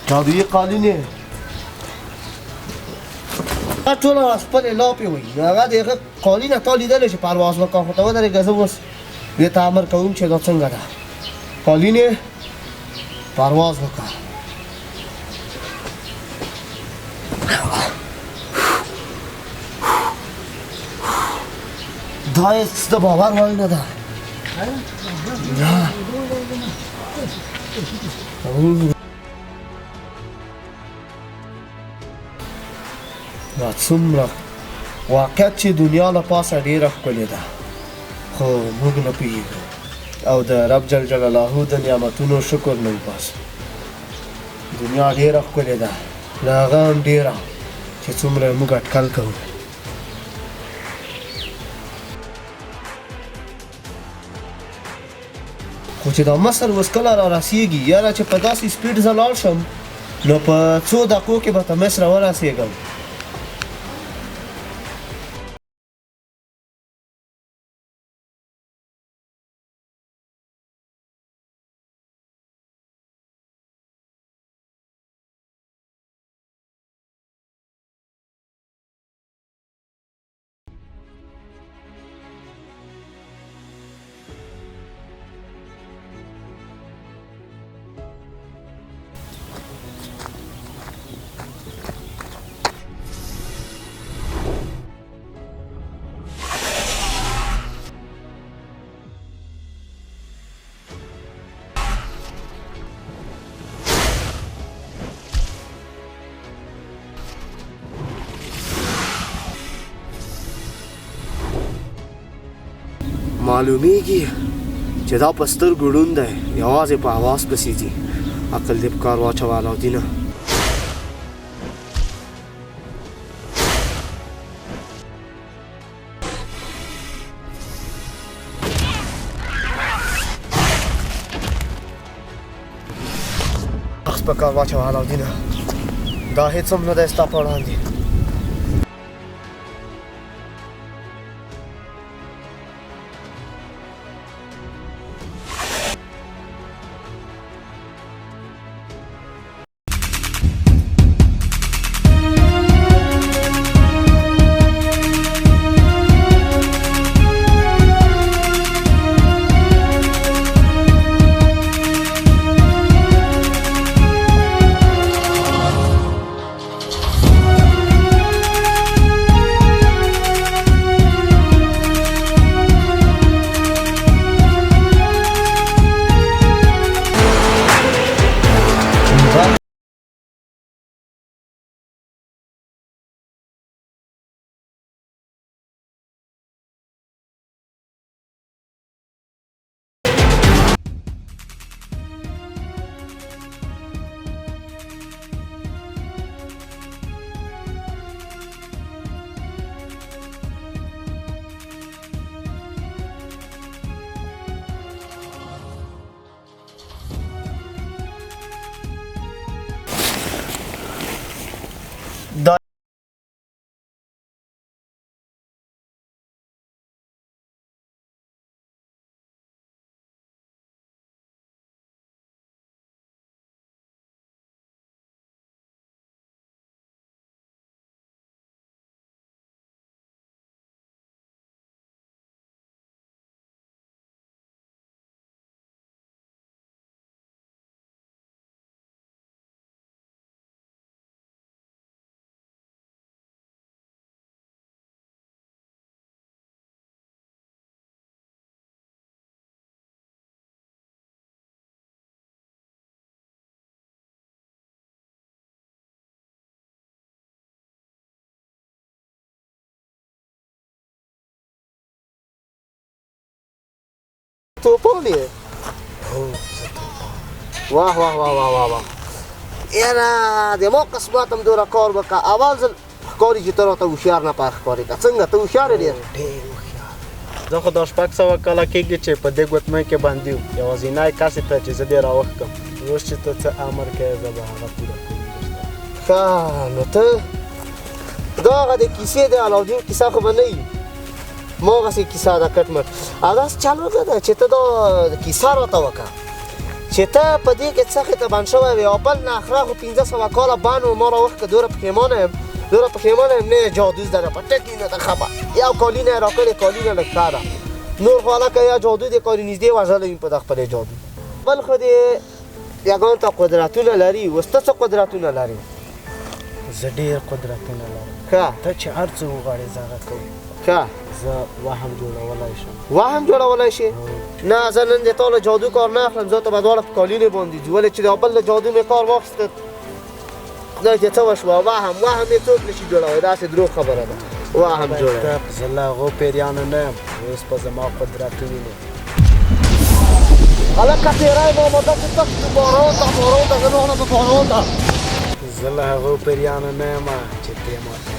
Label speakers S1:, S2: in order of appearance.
S1: جادویي قالین یې دا ټوله خپلې لاپې وایي هغه د هغه قالینه تا لیدلی چې پرواز وکړه خو ته ودرېږه زه اوس دې ته امر کوم چې دا څنګه ده قالین یې پرواز وکړه دا هېڅ د باور وړ نه ده دا څومره واقعیت چې دنیا له پاسه ډېره ښکلې ده خو موږ نه پوهېږو او د رب جل جلاله د نعمتونو شکر نه وباسو دنیا ډېره ښکلې ده له هغه هم ډېره چې څومره موږ اټکل کوو خو چې دا مصر اوس کله را رسېږي یاره چې په داسې سپیډ زه لاړ شم نو په څو دقیقو کې به ته مصر ورسېږم معلومیږي چې دا په سترګو ړوند دی یوازې په اواز پسې ځي عقل دې په کار واچوه علاالدینه عقل په کار واچوه علاالدینه دا هېڅ هم نه دی ستا په وړاندې توپان یې واه واه واه واه واه واه یاره د ما قسمت هم دومره کار وکړه اول ځل ښکاري چې ته راته هوښیار نه پر ښکاري که څنګه ته هوښیار یې ډېر
S2: زه خو دا 600 کاله کېږي چې په دې ګوتمۍ کې بندي وم یوازینی کس ته چې زه دې راوښکم اوس چې ته څه امر کوې زه به هغه پوره کوم
S1: ښه نو ته دا هغه د کیسې د علاالدین کیسه خو به نه وي ما هغسې کیسه ده کټ مټ او داسې چل وکړه چې ته دا کیسه راته وکړه چې ته په دې کې څخې ته بند شوی وې او بل نه اخره خو 500 کاله بند و ما راوښکه دومره پښیمانه یم نه جادو زده ده په ټکي نه ده خبر یو کالینه یې راکړې کالینه لږ ښه ده نور خو هلکه یا جادو دې کاري نږدې وژلی وي په د خپلې جادو بل خو دې یګانو ته قدرتونه لري اوس ته څه قدرتونه لري
S2: زه ډېر قدرتونه لرم
S1: ښه
S2: ته چې هر څه وغواړې زه هغه کوم
S1: ښه
S2: زه وهم جوړولی شم
S1: وهم جوړولی شي نه زه نن د تا له جادو کار نه اخلم زه ته به دواړه په کالینې باندې ځو ولې چې د بل له جادو مې کار واخیسته خدای چې څه وشوه وهم یې څوک نشي جوړوی داسې دروغ خبره ده وهم جوړوي
S2: زه له هغو پیریانو نه یم اوس په زما قدرت ووینې
S1: هلکه پیری ماما داسې تک باران ته زه نه اخلم په باران ته
S2: زه له هغو پیریانو نه یم چې دې ماته